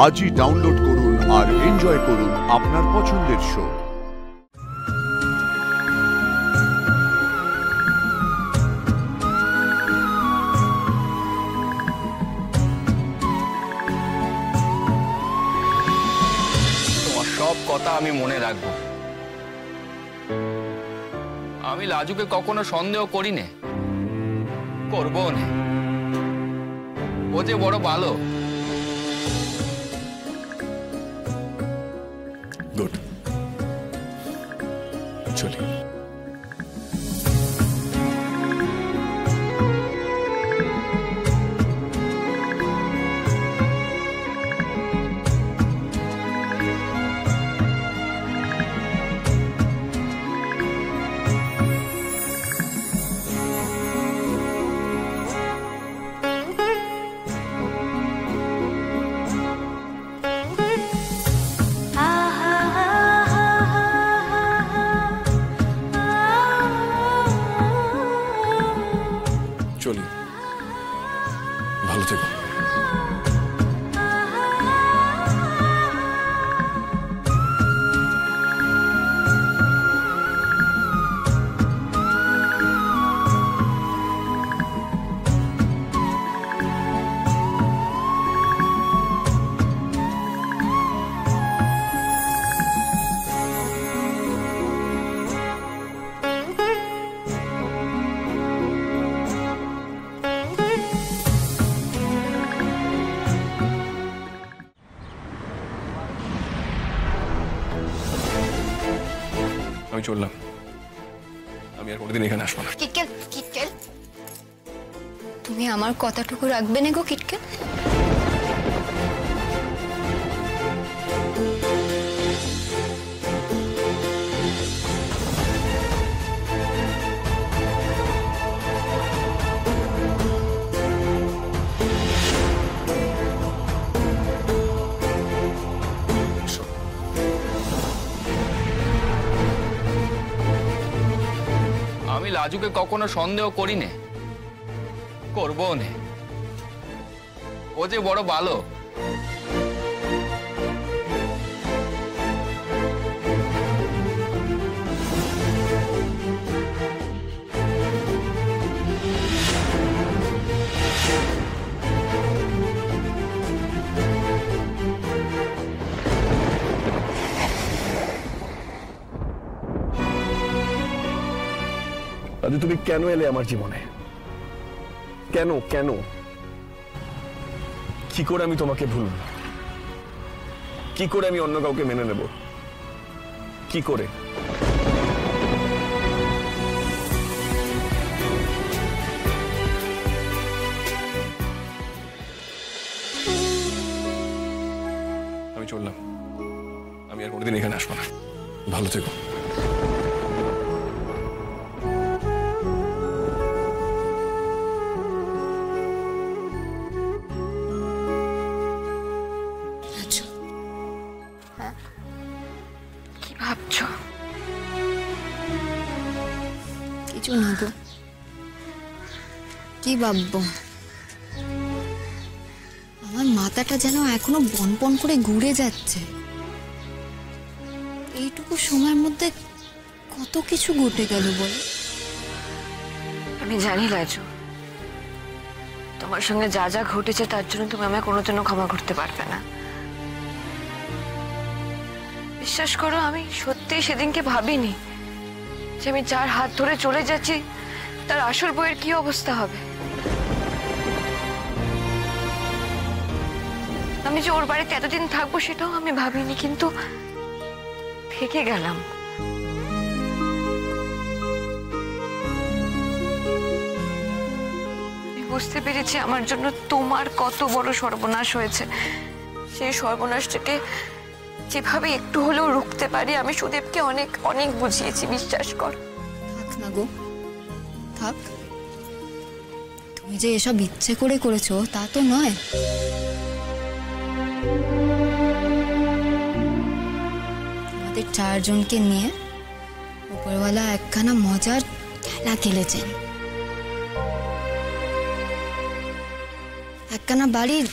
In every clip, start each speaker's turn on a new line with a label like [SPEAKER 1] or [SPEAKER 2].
[SPEAKER 1] আজই ডাউনলোড করুন আর এনজয় করুন আপনার পছন্দের শো।
[SPEAKER 2] তোমার সব কথা আমি মনে রাখবো। আমি লাজুকে কখনো সন্দেহ করি না, করবো না। ও যে বড় ভালো।
[SPEAKER 3] গুড, চলি। চলি, ভালো থেকো। আমি চললাম, আমি আর কোনোদিন এখানে আসবো না।
[SPEAKER 4] কিটকেল, কিটকেল, তুমি আমার কথাটুকু রাখবে না গো কিটকেল?
[SPEAKER 2] আমি লাজুকে কখনো সন্দেহ করি না, করবো না। ও যে বড় ভালো।
[SPEAKER 3] আজ তুমি কেন এলে আমার জীবনে? কেন কেন কি করে আমি তোমাকে ভুলব? কি করে আমি অন্য কাউকে মেনে নেব? কি করে? আমি চললাম, আমি আর কোনোদিন এখানে আসবো না। ভালো থেকো।
[SPEAKER 4] কি ভাবছো? কিছু না গো, কি ভাববো? আমার মাথাটা যেন এখনো বনবন করে ঘুরে যাচ্ছে। এইটুকু সময়ের মধ্যে কত কিছু ঘটে গেল বলে।
[SPEAKER 5] আমি জানি লাজু, তোমার সঙ্গে যা যা ঘটেছে তার জন্য তুমি আমায় কোনোদিনও ক্ষমা করতে পারবে না। বিশ্বাস করো, আমি সত্যি সেদিনকে ভাবিনি যে আমি যার হাত ধরে চলে যাচ্ছি তার আসল বইয়ের কি অবস্থা হবে। আমি যে ওর বাড়িতে এতদিন থাকবো সেটাও আমি ভাবিনি, কিন্তু থেকে গেলাম। আমি বুঝতে পেরেছি আমার জন্য তোমার কত বড় সর্বনাশ হয়েছে। সেই সর্বনাশটাকে যেভাবে একটু হলেও রুখতে পারি আমি সুদেবকে অনেক অনেক বুঝিয়েছি, বিশ্বাস কর।
[SPEAKER 4] থাক না গো, থাক। তুমি যে এসব ইচ্ছে করে করেছো তা তো নয়। আমাদের চারজনকে নিয়ে উপরওয়ালা একখানা মজার খেলা খেলেছেন। একখানা বাড়ির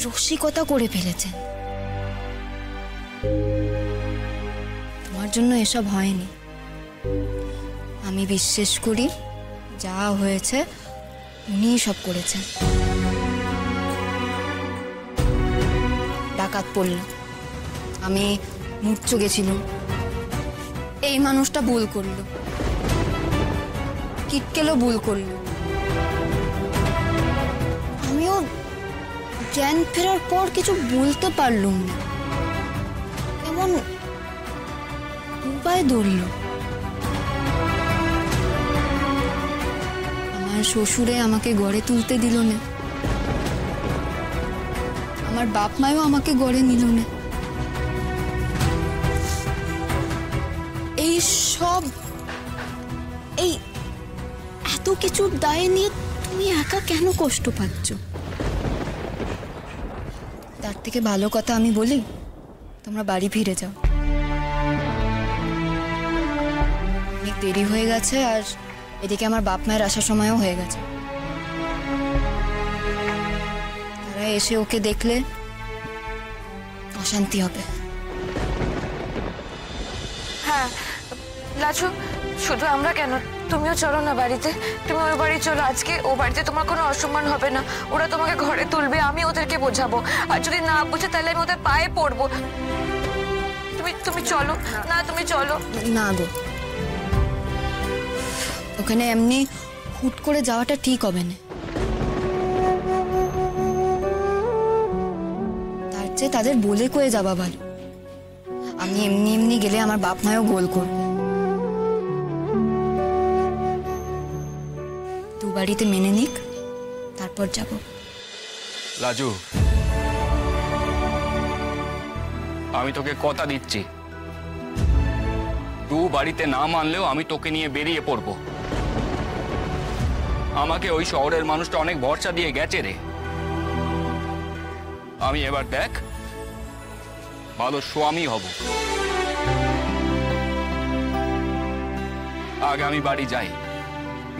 [SPEAKER 4] রসিকতা করে ফেলেছেন। তোমার জন্য এসব হয়নি। আমি বিশ্বাস করি যা হয়েছে উনিই সব করেছেন। ডাকাত পড়ল, আমি মূর্ছ গেছিলাম, এই মানুষটা ভুল করলো, কিটকেলও ভুল করলো। আমিও জ্ঞান ফেরার পর কিছু বলতে পারলুম না, এমন উপায় ধরল। আমার শ্বশুরে আমাকে গড়ে তুলতে দিল না, আমার বাপ মাও আমাকে গড়ে নিল না। এই সব এই এত কিছু দায় নিয়ে তুমি একা কেন কষ্ট পাচ্ছ? তার থেকে ভালো কথা আমি বলি, তোমরা বাড়ি ফিরে যাও। অনেক দেরি হয়ে গেছে, আর এদিকে আমার বাপ মায়ের আসার সময়ও হয়ে গেছে। তারা এসে ওকে দেখলে অশান্তি হবে।
[SPEAKER 5] হ্যাঁ লাজু, শুধু আমরা কেন, তুমিও চলো না বাড়িতে। তুমি ওই বাড়ি চলো, আজকে ও বাড়িতে তোমার কোনো অসম্মান হবে না। ওরা তোমাকে ঘরে তুলবে, আমি ওদেরকে বোঝাবো, আর যদি না বুঝে তাহলে আমি ওদের পায়ে পড়বো। তুমি চলো না, তুমি চলো
[SPEAKER 4] না গো, ওখানে এমনি হুট করে যাওয়াটা ঠিক হবে না। তার চেয়ে তাদের বলে কয়ে যাওয়া ভালো। আমি এমনি এমনি গেলে আমার বাপ মাও গোল করবে। দু বাড়িতে মেনে নিক, তারপর যাব।
[SPEAKER 2] রাজু, আমি তোকে কথা দিচ্ছি, তুই বাড়িতে না মানলেও আমি তোকে নিয়ে বেরিয়ে পড়বো। আমাকে ওই শহরের মানুষটা অনেক ভরসা দিয়ে গেছে রে। আমি এবার দেখ ভালো স্বামী হব। আগে আমি বাড়ি যাই,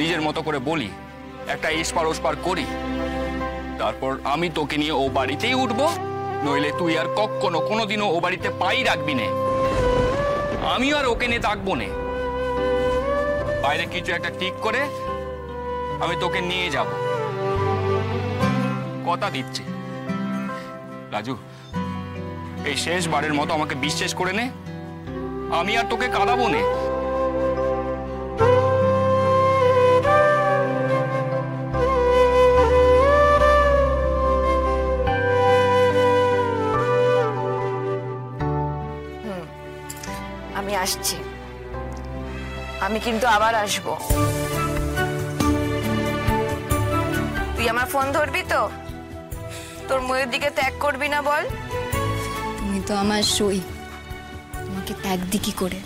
[SPEAKER 2] নিজের মতো করে বলি, একটা এসপার ওসপার করি, তারপর আমি তোকে নিয়ে ও বাড়িতেই উঠবো। নইলে তুই আর কখনো কোনোদিনও ও বাড়িতে পাই রাখবি নে, আমি আর ওকে নিয়ে থাকবো নে। বাইরে কিছু একটা ঠিক করে আমি তোকে নিয়ে যাব, কথা দিচ্ছি। রাজু, এই শেষবারের মতো আমাকে বিশ্বাস করে নে, আমি আর তোকে কাঁদাবো নে।
[SPEAKER 5] আমি আসছি, আমি কিন্তু আবার আসবো। তুই আমার ফোন ধরবি তো? তোর মুখের দিকে ত্যাগ করবি না বল?
[SPEAKER 4] তুমি তো আমার সই, তোমাকে ত্যাগ দি কি করে?